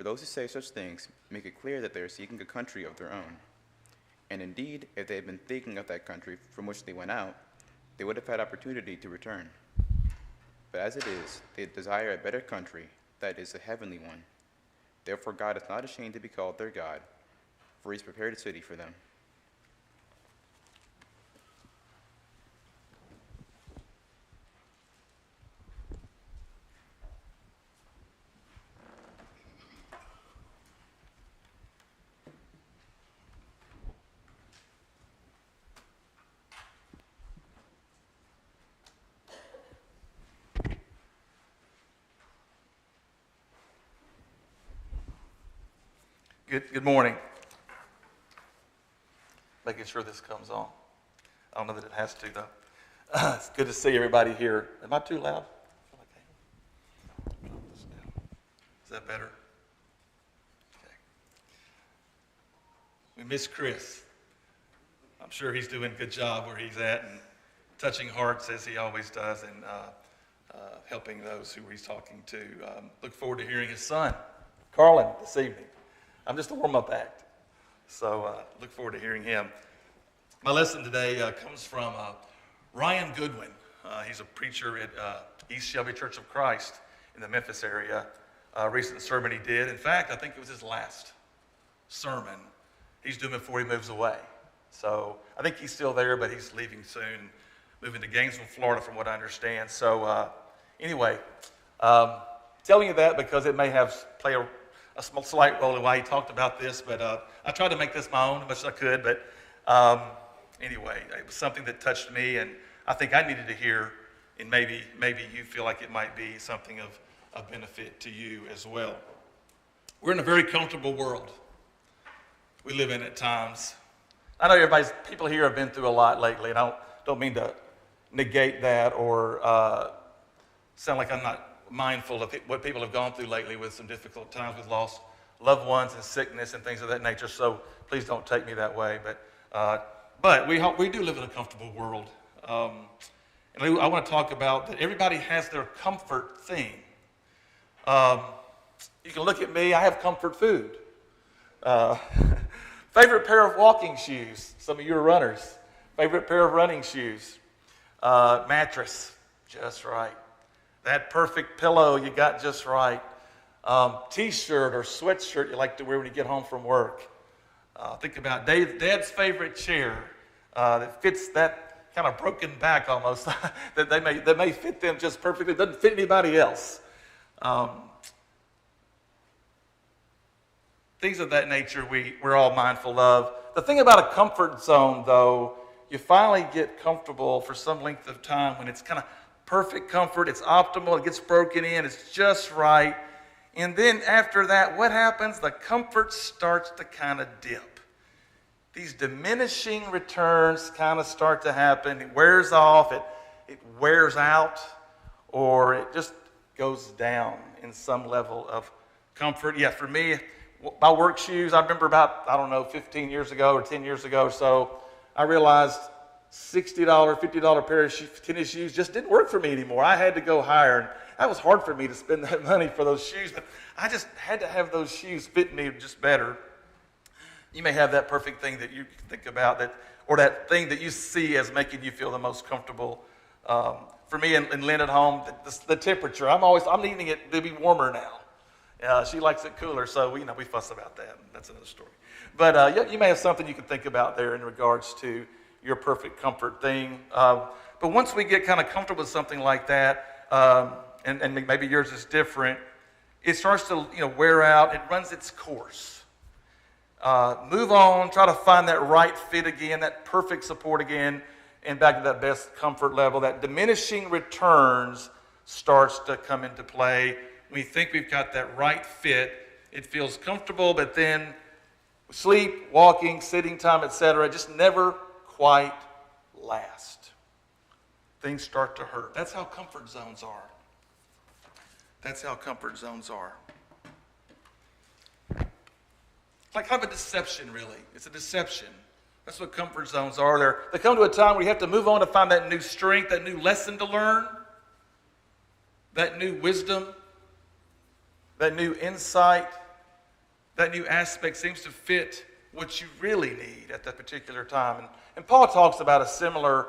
For those who say such things make it clear that they are seeking a country of their own. And indeed, if they had been thinking of that country from which they went out, they would have had opportunity to return. But as it is, they desire a better country, that is, a heavenly one. Therefore God is not ashamed to be called their God, for he has prepared a city for them. Good morning. Making sure this comes on. I don't know that it has to, though. It's good to see everybody here. Am I too loud? I feel like I am. Drop this down. Is that better? Okay. We miss Chris. I'm sure he's doing a good job where he's at and touching hearts as he always does and helping those who he's talking to. Look forward to hearing his son, Carlin, this evening. I'm just a warm-up act, so look forward to hearing him. My lesson today comes from Ryan Goodwin. He's a preacher at East Shelby Church of Christ in the Memphis area. Recent sermon he did. In fact, I think it was his last sermon. He's doing it before he moves away. So I think he's still there, but he's leaving soon, moving to Gainesville, Florida, from what I understand. So anyway, telling you that because it may play a slight role in why he talked about this, but I tried to make this my own as much as I could, but anyway, it was something that touched me, and I think I needed to hear, and maybe you feel like it might be something of benefit to you as well. We're in a very comfortable world we live in at times. I know people here have been through a lot lately, and I don't mean to negate that or sound like I'm not mindful of what people have gone through lately with some difficult times. We've lost loved ones and sickness and things of that nature, so please don't take me that way. But we do live in a comfortable world. And I want to talk about that everybody has their comfort thing. You can look at me, I have comfort food. Favorite pair of walking shoes, some of you are runners. Favorite pair of running shoes. Mattress, just right. That perfect pillow you got just right. T-shirt or sweatshirt you like to wear when you get home from work. Think about Dad's favorite chair that fits that kind of broken back almost. that may fit them just perfectly. It doesn't fit anybody else. Things of that nature we're all mindful of. The thing about a comfort zone, though, you finally get comfortable for some length of time when it's kind of perfect comfort, it's optimal, it gets broken in, it's just right. And then after that, what happens? The comfort starts to kind of dip. These diminishing returns kind of start to happen. It wears off, it wears out, or it just goes down in some level of comfort. Yeah, for me, my work shoes, I remember about, 15 years ago or 10 years ago or so, I realized $60, $50 pair of tennis shoes just didn't work for me anymore. I had to go higher, and that was hard for me to spend that money for those shoes, but I just had to have those shoes fit me just better. You may have that perfect thing that you think about, or that thing that you see as making you feel the most comfortable. For me and Lynn at home, the temperature, I'm needing it to be warmer now. She likes it cooler, so we fuss about that. That's another story. But you may have something you can think about there in regards to your perfect comfort thing. But once we get kind of comfortable with something like that, and maybe yours is different, it starts to wear out. It runs its course. Move on. Try to find that right fit again, that perfect support again, and back to that best comfort level. That diminishing returns starts to come into play. We think we've got that right fit. It feels comfortable, but then sleep, walking, sitting time, etc., just never quite last. Things start to hurt. That's how comfort zones are. That's how comfort zones are. It's like kind of a deception, really. It's a deception. That's what comfort zones are. They come to a time where you have to move on to find that new strength, that new lesson to learn, that new wisdom, that new insight. that new aspect seems to fit what you really need at that particular time. And Paul talks about a similar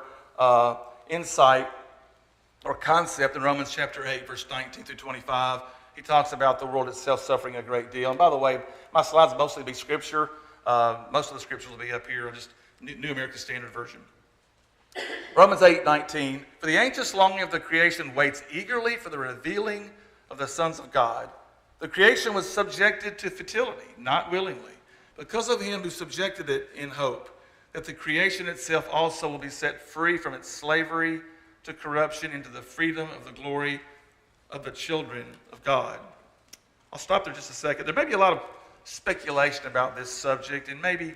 insight or concept in Romans chapter 8, verse 19 through 25. He talks about the world itself suffering a great deal. And by the way, my slides will mostly be scripture. Most of the scriptures will be up here, just New American Standard Version. Romans 8:19. For the anxious longing of the creation waits eagerly for the revealing of the sons of God. The creation was subjected to futility, not willingly, because of him who subjected it in hope, that the creation itself also will be set free from its slavery to corruption into the freedom of the glory of the children of God. I'll stop there just a second. There may be a lot of speculation about this subject and maybe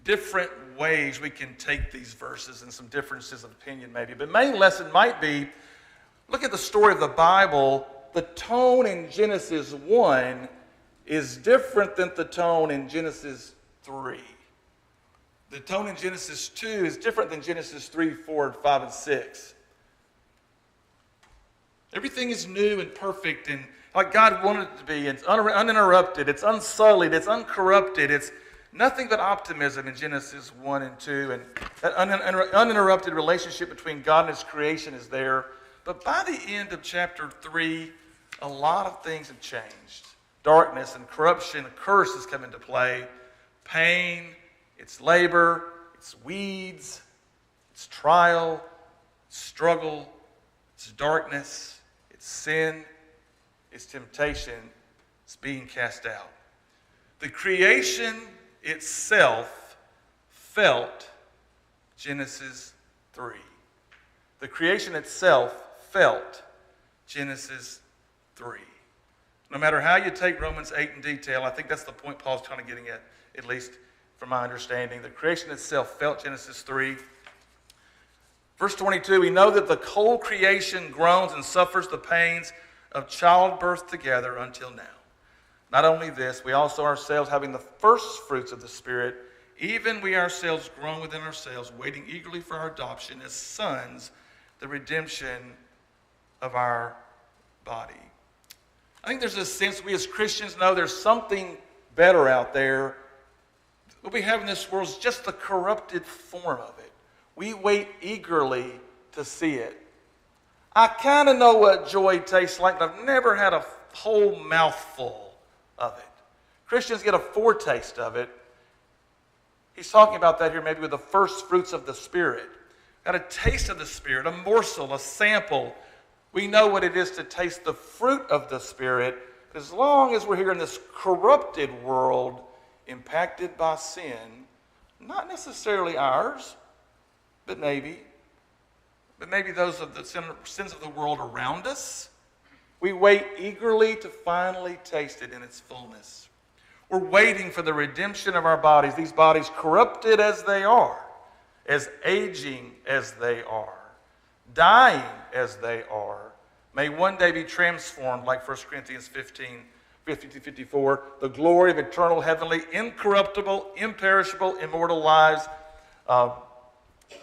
different ways we can take these verses and some differences of opinion maybe. But main lesson might be, look at the story of the Bible. The tone in Genesis 1 is different than the tone in Genesis 3. The tone in Genesis 2 is different than Genesis 3, 4, 5, and 6. Everything is new and perfect and like God wanted it to be. It's uninterrupted, it's unsullied, it's uncorrupted, it's nothing but optimism in Genesis 1 and 2. And that uninterrupted relationship between God and his creation is there. But by the end of chapter 3, a lot of things have changed. Darkness and corruption, a curse has come into play. Pain, it's labor, it's weeds, it's trial, it's struggle, it's darkness, it's sin, it's temptation, it's being cast out. The creation itself felt Genesis 3. The creation itself felt Genesis 3. No matter how you take Romans 8 in detail, I think that's the point Paul's kind of getting at least from my understanding. The creation itself felt Genesis 3. Verse 22, we know that the whole creation groans and suffers the pains of childbirth together until now. Not only this, we also ourselves, having the first fruits of the Spirit, even we ourselves groan within ourselves, waiting eagerly for our adoption as sons, the redemption of our body. I think there's a sense we as Christians know there's something better out there. What we have in this world is just the corrupted form of it. We wait eagerly to see it. I kind of know what joy tastes like, but I've never had a whole mouthful of it. Christians get a foretaste of it. He's talking about that here maybe with the first fruits of the Spirit. Got a taste of the Spirit, a morsel, a sample. We know what it is to taste the fruit of the Spirit. But as long as we're here in this corrupted world, impacted by sin, not necessarily ours, but maybe those of the sins of the world around us, we wait eagerly to finally taste it in its fullness. We're waiting for the redemption of our bodies, these bodies corrupted as they are, as aging as they are, dying as they are, may one day be transformed like 1 Corinthians 15, 50-54, the glory of eternal, heavenly, incorruptible, imperishable, immortal lives.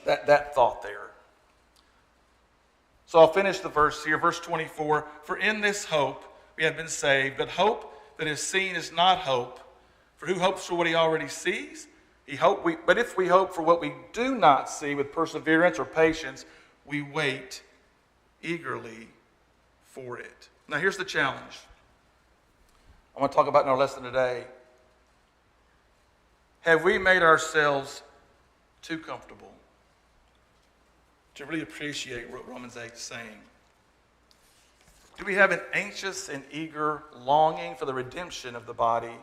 That thought there. So I'll finish the verse here, verse 24. For in this hope we have been saved, but hope that is seen is not hope. For who hopes for what he already sees? But if we hope for what we do not see with perseverance or patience, we wait eagerly for it. Now here's the challenge I want to talk about in our lesson today. Have we made ourselves too comfortable to really appreciate what Romans 8 is saying? Do we have an anxious and eager longing for the redemption of the body?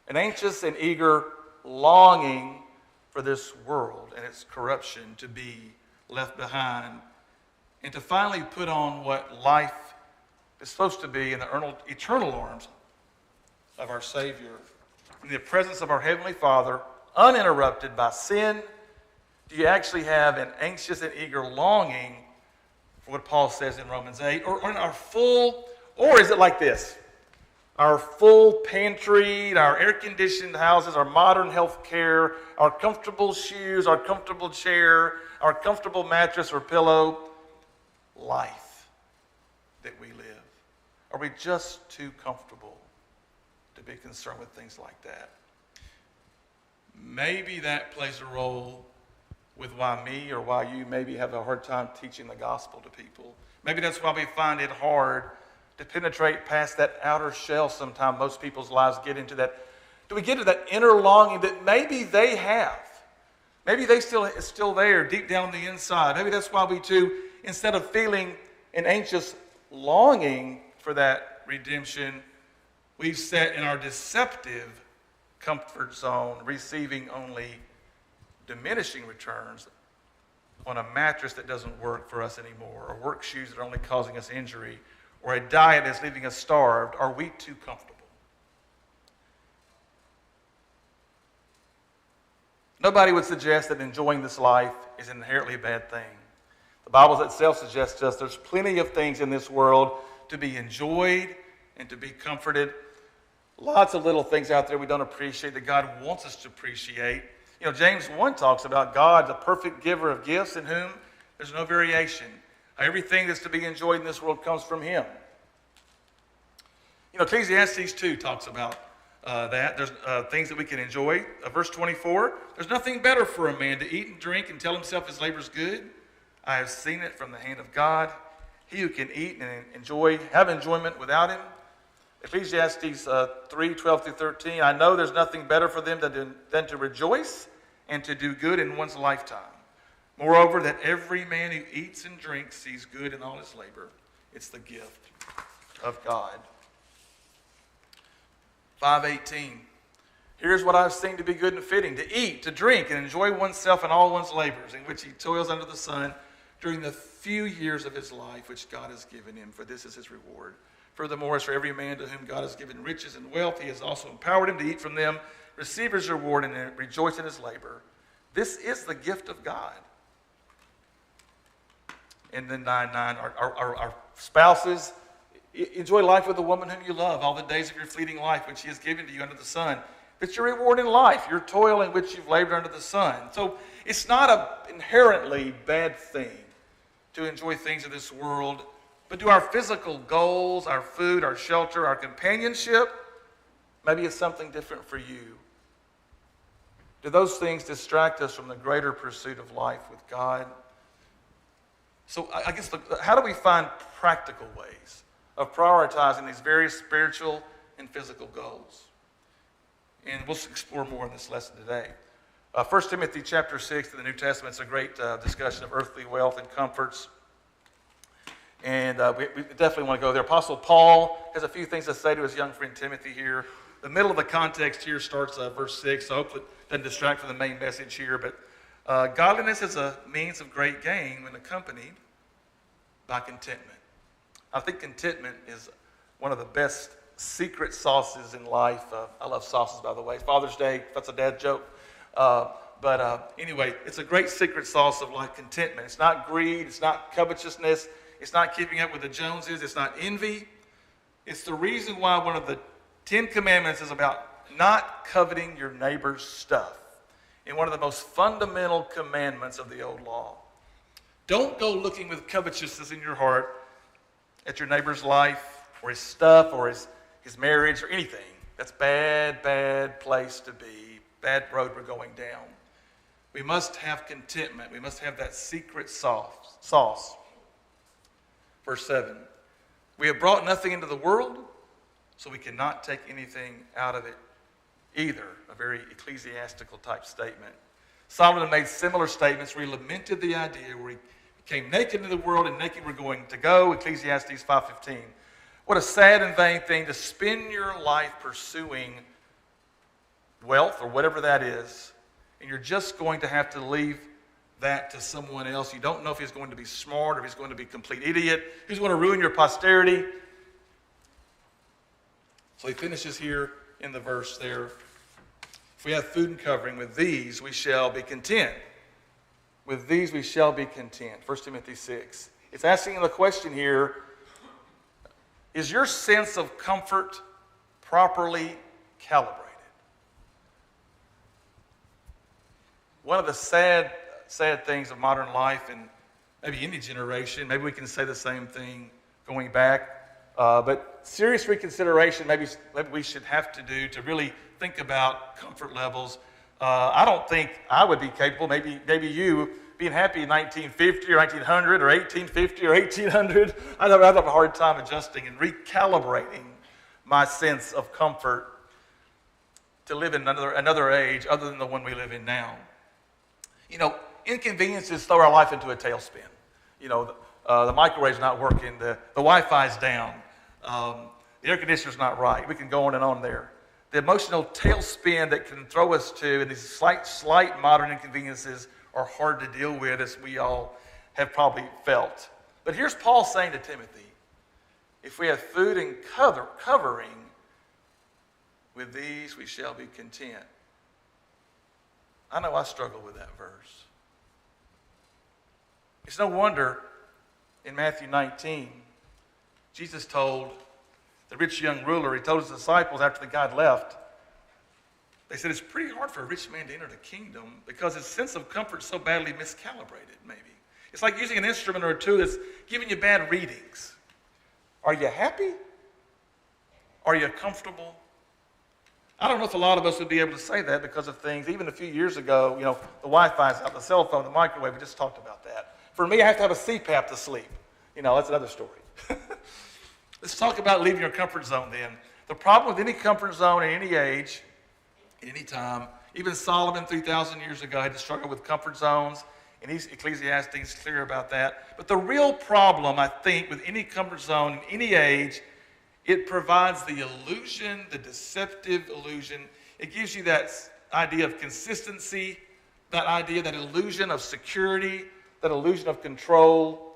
An anxious and eager longing for this world and its corruption to be left behind and to finally put on what life is supposed to be in the eternal arms of our Savior, in the presence of our Heavenly Father, uninterrupted by sin? Do you actually have an anxious and eager longing for what Paul says in Romans 8? Or is it like this? Our full pantry, our air-conditioned houses, our modern health care, our comfortable shoes, our comfortable chair, our comfortable mattress or pillow, life that we live. Are we just too comfortable to to be concerned with things like that. Maybe that plays a role with why me or why you maybe have a hard time teaching the gospel to people. Maybe that's why we find it hard to penetrate past that outer shell sometime. Most people's lives get into that. Do we get to that inner longing that maybe they have? Maybe it's still there deep down on the inside. Maybe that's why we too, instead of feeling an anxious longing for that redemption, we've sat in our deceptive comfort zone, receiving only diminishing returns on a mattress that doesn't work for us anymore, or work shoes that are only causing us injury, or a diet that's leaving us starved. Are we too comfortable? Nobody would suggest that enjoying this life is an inherently bad thing. The Bible itself suggests to us there's plenty of things in this world to be enjoyed and to be comforted. Lots of little things out there we don't appreciate that God wants us to appreciate. You know, James 1 talks about God, the perfect giver of gifts, in whom there's no variation. Everything that's to be enjoyed in this world comes from Him. You know, Ecclesiastes 2 talks about that. There's things that we can enjoy. Verse 24, there's nothing better for a man to eat and drink and tell himself his labor is good. I have seen it from the hand of God. He who can eat and have enjoyment without Him. Ecclesiastes 3, 12 through 13, I know there's nothing better for them than to rejoice and to do good in one's lifetime. Moreover, that every man who eats and drinks sees good in all his labor. It's the gift of God. 5:18, here's what I've seen to be good and fitting, to eat, to drink, and enjoy oneself and all one's labors, in which he toils under the sun during the few years of his life which God has given him, for this is his reward. Furthermore, as for every man to whom God has given riches and wealth, He has also empowered him to eat from them, receive his reward, and rejoice in his labor. This is the gift of God. And then 9:9, our spouses, enjoy life with the woman whom you love, all the days of your fleeting life, which He has given to you under the sun. It's your reward in life, your toil in which you've labored under the sun. So it's not an inherently bad thing to enjoy things of this world. But do our physical goals, our food, our shelter, our companionship, maybe it's something different for you. Do those things distract us from the greater pursuit of life with God? So I guess, how do we find practical ways of prioritizing these various spiritual and physical goals? And we'll explore more in this lesson today. 1 Timothy chapter 6 in the New Testament is a great discussion of earthly wealth and comforts. And we definitely want to go there. Apostle Paul has a few things to say to his young friend Timothy here. The middle of the context here starts verse 6, so hopefully it doesn't distract from the main message here. But godliness is a means of great gain when accompanied by contentment. I think contentment is one of the best secret sauces in life. I love sauces, by the way. Father's Day, that's a dad joke. Anyway, it's a great secret sauce of life, contentment. It's not greed. It's not covetousness. It's not keeping up with the Joneses. It's not envy. It's the reason why one of the 10 Commandments is about not coveting your neighbor's stuff. And one of the most fundamental commandments of the old law. Don't go looking with covetousness in your heart at your neighbor's life or his stuff or his marriage or anything. That's bad place to be. Bad road we're going down. We must have contentment. We must have that secret sauce. Verse 7, we have brought nothing into the world, so we cannot take anything out of it either. A very ecclesiastical type statement. Solomon made similar statements where he lamented the idea where he came naked into the world and naked we're going to go. Ecclesiastes 5:15. What a sad and vain thing to spend your life pursuing wealth or whatever that is, and you're just going to have to leave that to someone else. You don't know if he's going to be smart or if he's going to be a complete idiot. He's going to ruin your posterity. So he finishes here in the verse there. If we have food and covering, with these we shall be content. With these we shall be content. 1 Timothy 6. It's asking the question here, is your sense of comfort properly calibrated? One of the sad things of modern life, and maybe any generation, maybe we can say the same thing going back, but serious reconsideration maybe we should have to do to really think about comfort levels. I don't think I would be capable, maybe you, being happy in 1950 or 1900 or 1850 or 1800. I'd have a hard time adjusting and recalibrating my sense of comfort to live in another age other than the one we live in now. You know, inconveniences throw our life into a tailspin. You know, the microwave's not working, the Wi-Fi's down, the air conditioner's not right. We can go on and on there. The emotional tailspin that can throw us to, and these slight modern inconveniences are hard to deal with, as we all have probably felt. But here's Paul saying to Timothy, if we have food and covering, with these we shall be content. I know I struggle with that verse. It's no wonder in Matthew 19, Jesus told the rich young ruler, he told his disciples after the guy left, they said it's pretty hard for a rich man to enter the kingdom because his sense of comfort is so badly miscalibrated, maybe. It's like using an instrument or two that's giving you bad readings. Are you happy? Are you comfortable? I don't know if a lot of us would be able to say that because of things. Even a few years ago, you know, the Wi-Fi's out, the cell phone, the microwave, we just talked about that. For me, I have to have a CPAP to sleep. You know, that's another story. Let's talk about leaving your comfort zone then. The problem with any comfort zone at any age, at any time, even Solomon 3,000 years ago had to struggle with comfort zones, and Ecclesiastes is clear about that. But the real problem, I think, with any comfort zone in any age, it provides the illusion, the deceptive illusion. It gives you that idea of consistency, that idea, that illusion of security, that illusion of control.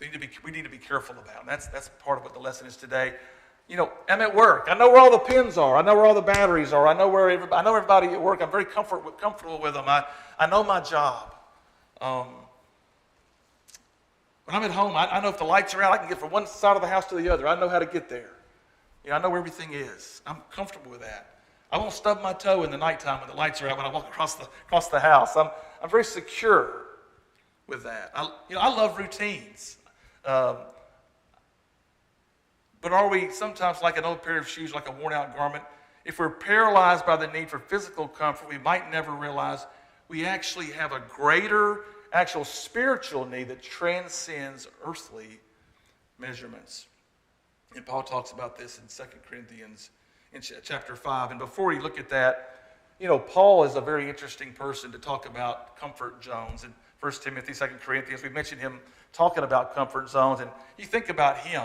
We need to be careful about. And that's part of what the lesson is today. You know, I'm at work. I know where all the pins are. I know where all the batteries are. I know everybody at work. I'm very comfortable with them. I know my job. When I'm at home, I know if the lights are out, I can get from one side of the house to the other. I know how to get there. You know, I know where everything is. I'm comfortable with that. I won't stub my toe in the nighttime when the lights are out when I walk across the house. I'm very secure with that. I love routines. But are we sometimes like an old pair of shoes, like a worn-out garment? If we're paralyzed by the need for physical comfort, we might never realize we actually have a greater actual spiritual need that transcends earthly measurements. And Paul talks about this in 2 Corinthians in chapter 5. And before we look at that, you know, Paul is a very interesting person to talk about comfort zones. In 1 Timothy, 2 Corinthians, we mentioned him talking about comfort zones. And you think about him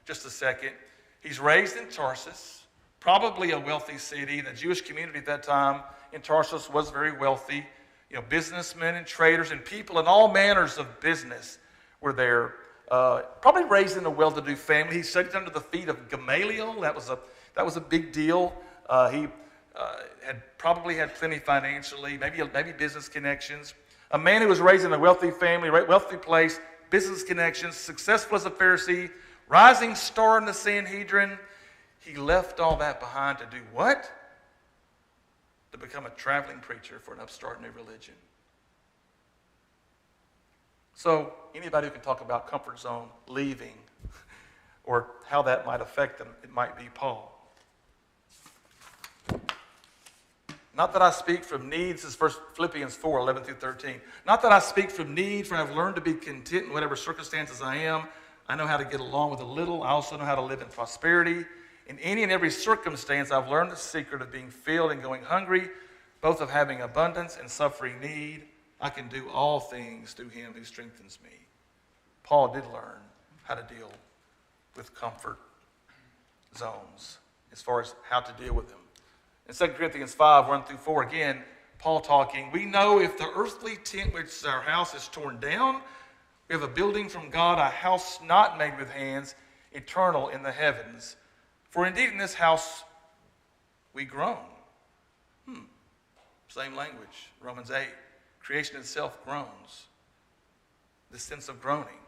just a second. He's raised in Tarsus, probably a wealthy city. The Jewish community at that time in Tarsus was very wealthy. You know, businessmen and traders and people in all manners of business were there. Probably raised in a well-to-do family. He studied under the feet of Gamaliel. That was a big deal. He probably had plenty financially, maybe business connections. A man who was raised in a wealthy family, wealthy place, business connections, successful as a Pharisee, rising star in the Sanhedrin. He left all that behind to do what? To become a traveling preacher for an upstart new religion. So anybody who can talk about comfort zone leaving or how that might affect them, it might be Paul. Not that I speak from needs, this is Philippians 4, 11 through 13. Not that I speak from need, for I have learned to be content in whatever circumstances I am. I know how to get along with a little. I also know how to live in prosperity. In any and every circumstance, I've learned the secret of being filled and going hungry, both of having abundance and suffering need. I can do all things through him who strengthens me. Paul did learn how to deal with comfort zones as far as how to deal with them. In 2 Corinthians 5, 1 through 4, again, Paul talking, we know if the earthly tent which is our house is torn down, we have a building from God, a house not made with hands, eternal in the heavens. For indeed in this house we groan. Same language, Romans 8. Creation itself groans. The sense of groaning.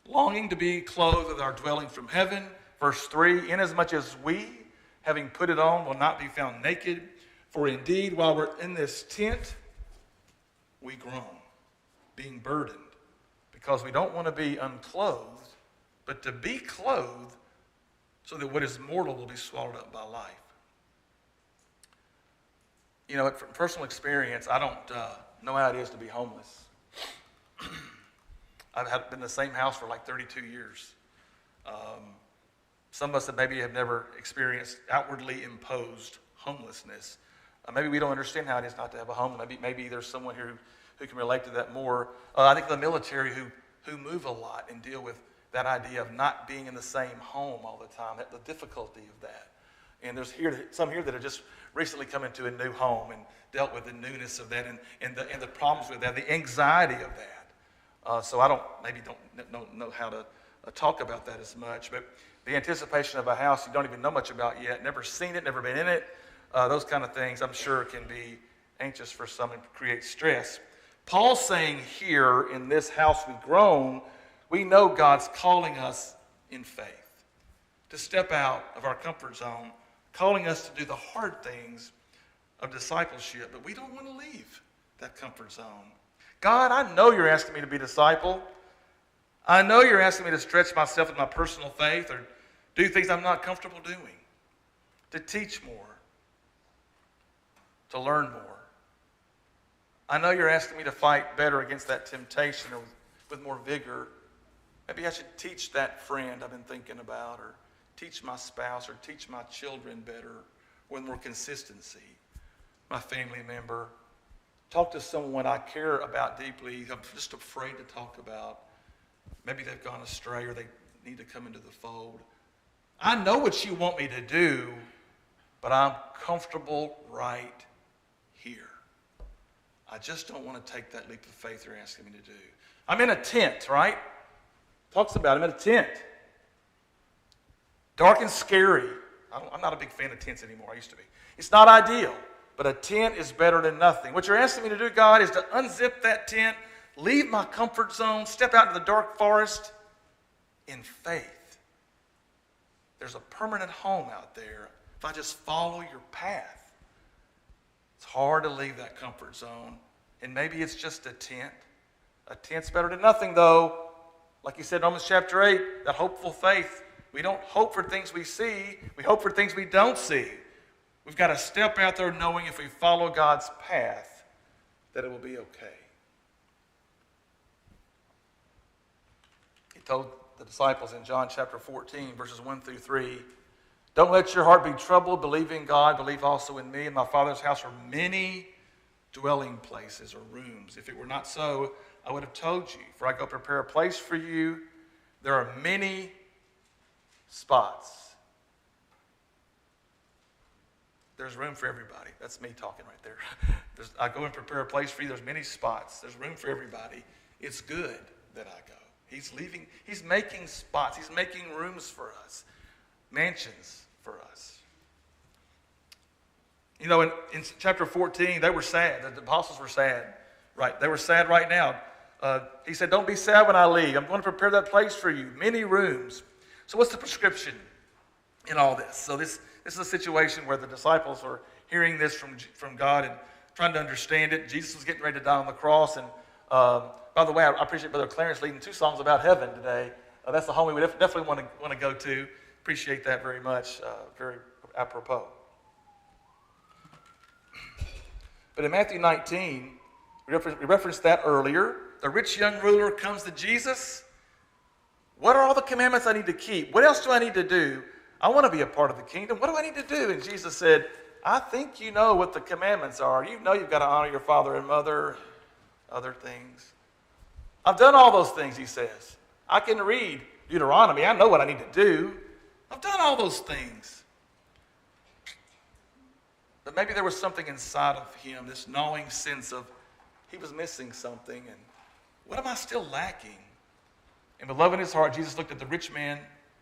Longing to be clothed with our dwelling from heaven. Verse 3, inasmuch as we, having put it on, will not be found naked. For indeed, while we're in this tent, we groan, being burdened, because we don't want to be unclothed, but to be clothed so that what is mortal will be swallowed up by life. You know, from personal experience, I don't know how it is to be homeless. I've been in the same house for like 32 years. Some of us that maybe have never experienced outwardly imposed homelessness. Maybe we don't understand how it is not to have a home. Maybe there's someone here who can relate to that more. I think the military who move a lot and deal with that idea of not being in the same home all the time, the difficulty of that. And there's some here that have just recently come into a new home and dealt with the newness of that and the problems with that, the anxiety of that. So I don't know how to talk about that as much, but the anticipation of a house you don't even know much about yet, never seen it, never been in it, those kind of things I'm sure can be anxious for some and create stress. Paul's saying here in this house we've grown, we know God's calling us in faith to step out of our comfort zone, calling us to do the hard things of discipleship, but we don't want to leave that comfort zone. God, I know you're asking me to be a disciple. I know you're asking me to stretch myself in my personal faith or do things I'm not comfortable doing, to teach more, to learn more. I know you're asking me to fight better against that temptation or with more vigor. Maybe I should teach that friend I've been thinking about, or teach my spouse, or teach my children better with more consistency. My family member. Talk to someone I care about deeply. I'm just afraid to talk about. Maybe they've gone astray or they need to come into the fold. I know what you want me to do, but I'm comfortable right here. I just don't want to take that leap of faith you're asking me to do. I'm in a tent, right? Talks about I'm in a tent. Dark and scary. I'm not a big fan of tents anymore. I used to be. It's not ideal, but a tent is better than nothing. What you're asking me to do, God, is to unzip that tent, leave my comfort zone, step out into the dark forest in faith. There's a permanent home out there if I just follow your path. It's hard to leave that comfort zone, and maybe it's just a tent. A tent's better than nothing, though. Like he said in Romans chapter 8, that hopeful faith. We don't hope for things we see. We hope for things we don't see. We've got to step out there knowing if we follow God's path that it will be okay. He told the disciples in John chapter 14, verses 1 through 3, don't let your heart be troubled. Believe in God. Believe also in me. In my Father's house are many dwelling places or rooms. If it were not so, I would have told you. For I go prepare a place for you. There are many spots. There's room for everybody. That's me talking right there. I go and prepare a place for you. There's many spots. There's room for everybody. It's good that I go. He's making spots. He's making rooms for us. Mansions for us. You know, in chapter 14, they were sad. The apostles were sad. Right? They were sad right now. He said, don't be sad when I leave. I'm going to prepare that place for you. Many rooms. So what's the prescription in all this? So this is a situation where the disciples are hearing this from God and trying to understand it. Jesus was getting ready to die on the cross. And by the way, I appreciate Brother Clarence leading 2 songs about heaven today. That's the home we would definitely want to go to. Appreciate that very much. Very apropos. But in Matthew 19, we referenced that earlier. The rich young ruler comes to Jesus. What are all the commandments I need to keep? What else do I need to do? I want to be a part of the kingdom. What do I need to do? And Jesus said, I think you know what the commandments are. You know you've got to honor your father and mother, other things. I've done all those things, he says. I can read Deuteronomy. I know what I need to do. I've done all those things. But maybe there was something inside of him, this gnawing sense of he was missing something. And what am I still lacking? And with love in his heart, Jesus looked at the rich man,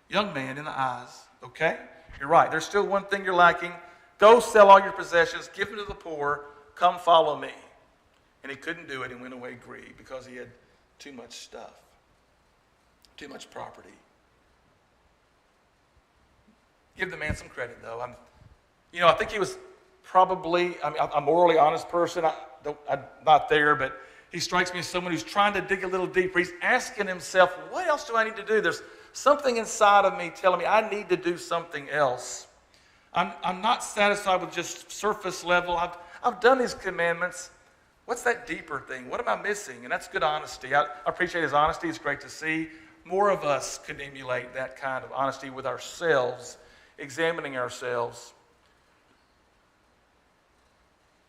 young man, in the eyes. Okay, you're right. There's still one thing you're lacking. Go sell all your possessions, give them to the poor, come follow me. And he couldn't do it and went away grieved because he had too much stuff, too much property. Give the man some credit, though. I think he was probably, a morally honest person. I'm not there, but he strikes me as someone who's trying to dig a little deeper. He's asking himself, what else do I need to do? something inside of me telling me I need to do something else. I'm not satisfied with just surface level. I've done these commandments. What's that deeper thing? What am I missing? And that's good honesty. I appreciate his honesty. It's great to see. More of us could emulate that kind of honesty with ourselves, examining ourselves.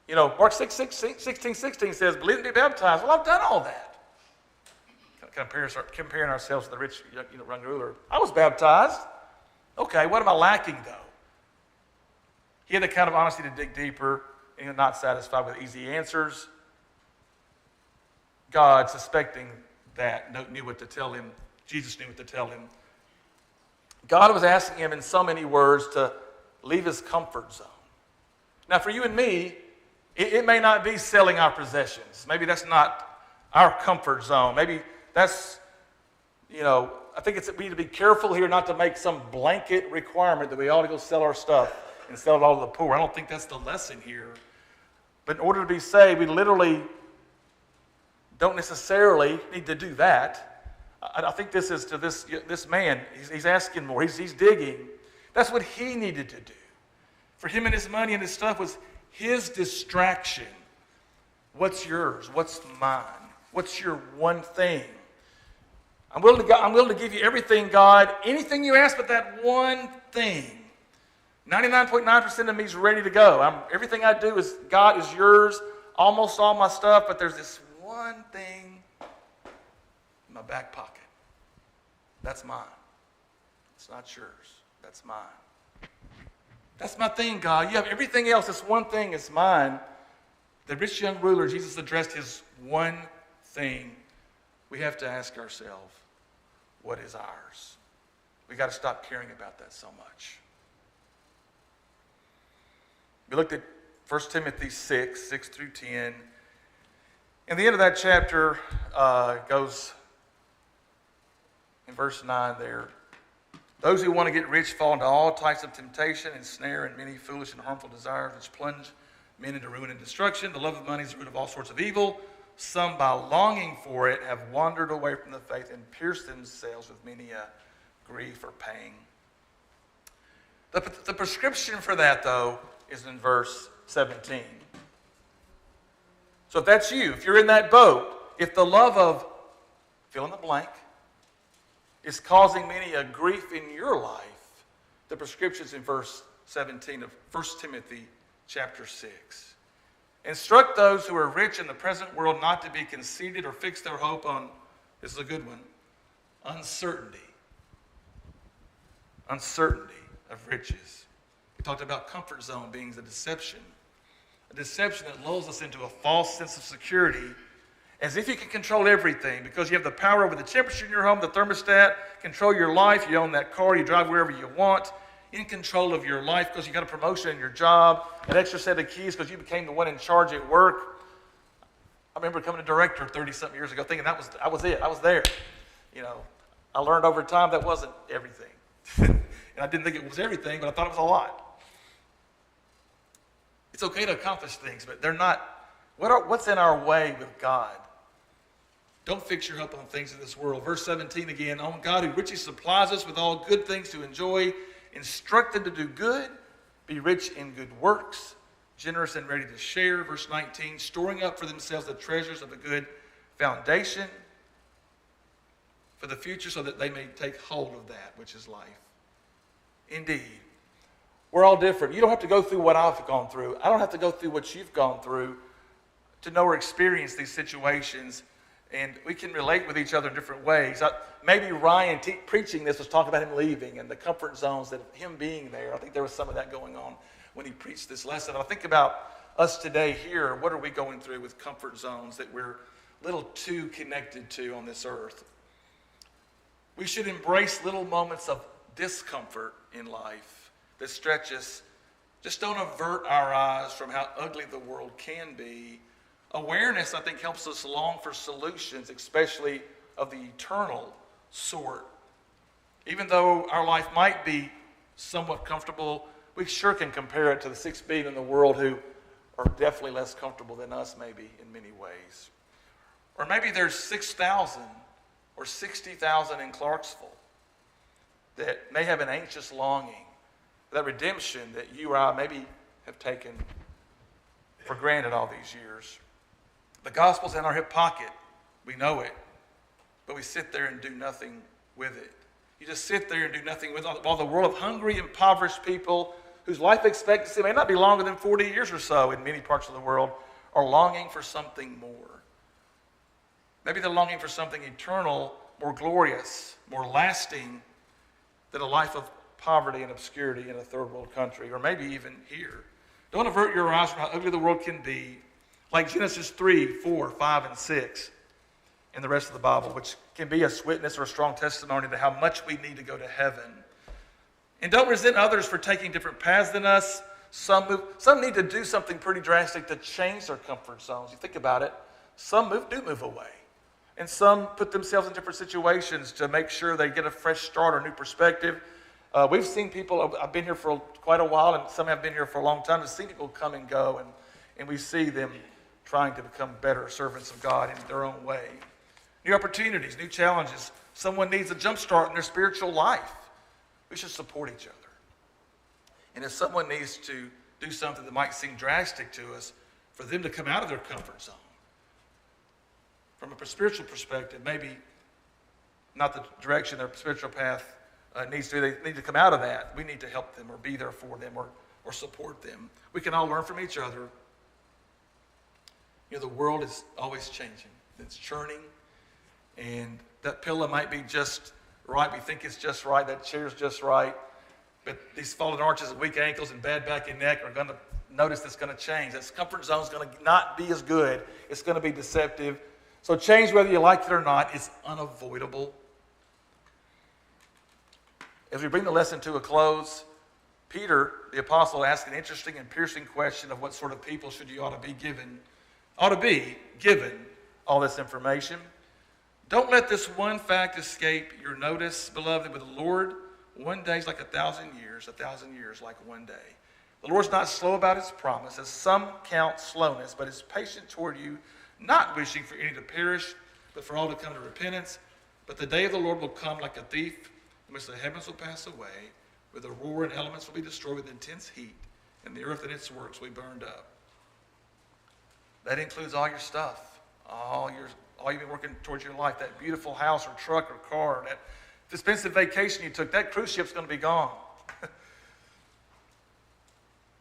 You know, Mark 16 says, believe and be baptized. Well, I've done all that. Comparing ourselves to the rich young ruler. I was baptized. Okay, what am I lacking, though? He had the kind of honesty to dig deeper, and he was not satisfied with easy answers. God, suspecting that, knew what to tell him. Jesus knew what to tell him. God was asking him in so many words to leave his comfort zone. Now, for you and me, it may not be selling our possessions. Maybe that's not our comfort zone. Maybe that's, I think we need to be careful here not to make some blanket requirement that we ought to go sell our stuff and sell it all to the poor. I don't think that's the lesson here. But in order to be saved, we literally don't necessarily need to do that. I think this is to this man. He's asking more. He's digging. That's what he needed to do. For him and his money and his stuff was his distraction. What's yours? What's mine? What's your one thing? I'm willing to give you everything, God. Anything you ask but that one thing. 99.9% of me is ready to go. Everything I do is, God, is yours. Almost all my stuff, but there's this one thing in my back pocket. That's mine. It's not yours. That's mine. That's my thing, God. You have everything else. This one thing is mine. The rich young ruler, Jesus addressed his one thing. We have to ask ourselves, what is ours? We got to stop caring about that so much. We looked at 1 Timothy 6 through 10. And the end of that chapter goes in verse 9 there. Those who want to get rich fall into all types of temptation and snare and many foolish and harmful desires which plunge men into ruin and destruction. The love of money is the root of all sorts of evil. Some, by longing for it, have wandered away from the faith and pierced themselves with many a grief or pain. The prescription for that, though, is in verse 17. So if that's you, if you're in that boat, if the love of fill in the blank is causing many a grief in your life, the prescription's in verse 17 of 1 Timothy chapter 6. Instruct those who are rich in the present world not to be conceited or fix their hope on, this is a good one, uncertainty. Uncertainty of riches. We talked about comfort zone being a deception that lulls us into a false sense of security, as if you can control everything because you have the power over the temperature in your home, the thermostat, control your life, you own that car, you drive wherever you want, in control of your life because you got a promotion in your job, an extra set of keys because you became the one in charge at work. I remember becoming a director 30-something years ago thinking I was it, I was there. I learned over time that wasn't everything. And I didn't think it was everything, but I thought it was a lot. It's okay to accomplish things, but they're not. What's in our way with God? Don't fix your hope on things of this world. Verse 17 again, on God who richly supplies us with all good things to enjoy, instruct them to do good, be rich in good works, generous and ready to share. Verse 19, storing up for themselves the treasures of a good foundation for the future so that they may take hold of that which is life. Indeed, we're all different. You don't have to go through what I've gone through. I don't have to go through what you've gone through to know or experience these situations. And we can relate with each other in different ways. Maybe Ryan preaching this was talking about him leaving and the comfort zones that him being there. I think there was some of that going on when he preached this lesson. I think about us today here. What are we going through with comfort zones that we're a little too connected to on this earth? We should embrace little moments of discomfort in life that stretch us. Just don't avert our eyes from how ugly the world can be. Awareness, I think, helps us long for solutions, especially of the eternal sort. Even though our life might be somewhat comfortable, we sure can compare it to the 6 billion in the world who are definitely less comfortable than us, maybe, in many ways. Or maybe there's 6,000 or 60,000 in Clarksville that may have an anxious longing for that redemption that you or I maybe have taken for granted all these years. The gospel's in our hip pocket. We know it. But we sit there and do nothing with it. You just sit there and do nothing with it. While the world of hungry, impoverished people whose life expectancy may not be longer than 40 years or so in many parts of the world are longing for something more. Maybe they're longing for something eternal, more glorious, more lasting than a life of poverty and obscurity in a third world country, or maybe even here. Don't avert your eyes from how ugly the world can be, like Genesis 3, 4, 5, and 6 in the rest of the Bible, which can be a witness or a strong testimony to how much we need to go to heaven. And don't resent others for taking different paths than us. Some need to do something pretty drastic to change their comfort zones. You think about it, some do move away. And some put themselves in different situations to make sure they get a fresh start or a new perspective. We've seen people, I've been here for quite a while, and some have been here for a long time. We've seen people come and go, and we see them trying to become better servants of God in their own way. New opportunities, new challenges. Someone needs a jump start in their spiritual life. We should support each other. And if someone needs to do something that might seem drastic to us, for them to come out of their comfort zone, from a spiritual perspective, maybe not the direction their spiritual path needs to. They need to come out of that. We need to help them or be there for them or support them. We can all learn from each other. You know, the world is always changing. It's churning. And that pillow might be just right. We think it's just right. That chair's just right. But these fallen arches and weak ankles and bad back and neck are going to notice that's going to change. That comfort zone is going to not be as good. It's going to be deceptive. So change, whether you like it or not, is unavoidable. As we bring the lesson to a close, Peter, the apostle, asked an interesting and piercing question of what sort of people should you ought to be given all this information. Don't let this one fact escape your notice, beloved. With the Lord, one day is like 1,000 years like one day. The Lord's not slow about his promise, as some count slowness, but is patient toward you, not wishing for any to perish, but for all to come to repentance. But the day of the Lord will come like a thief, in which the heavens will pass away, where the roar and elements will be destroyed with intense heat, and the earth and its works will be burned up. That includes all your stuff, all you've been working towards your life, that beautiful house or truck or car, that expensive vacation you took. That cruise ship's going to be gone.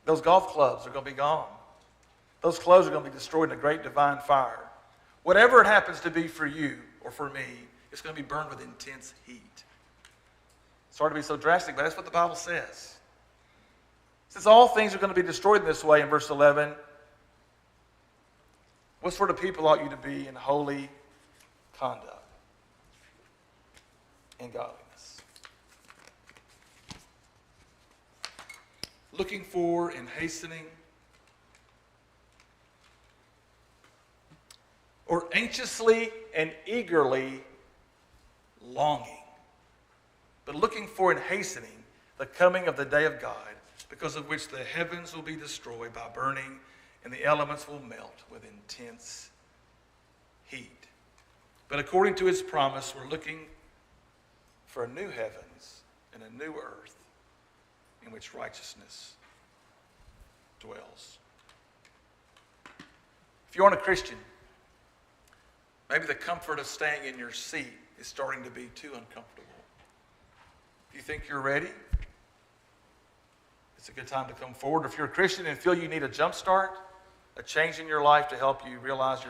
Those golf clubs are going to be gone. Those clothes are going to be destroyed in a great divine fire. Whatever it happens to be for you or for me, it's going to be burned with intense heat. It's hard to be so drastic, but that's what the Bible says. Since all things are going to be destroyed in this way, in verse 11, what sort of people ought you to be in holy conduct and godliness? Looking for and hastening, or anxiously and eagerly longing, but looking for and hastening the coming of the day of God, because of which the heavens will be destroyed by burning, and the elements will melt with intense heat. But according to his promise, we're looking for a new heavens and a new earth in which righteousness dwells. If you aren't a Christian, maybe the comfort of staying in your seat is starting to be too uncomfortable. If you think you're ready, it's a good time to come forward. If you're a Christian and feel you need a jump start, a change in your life to help you realize your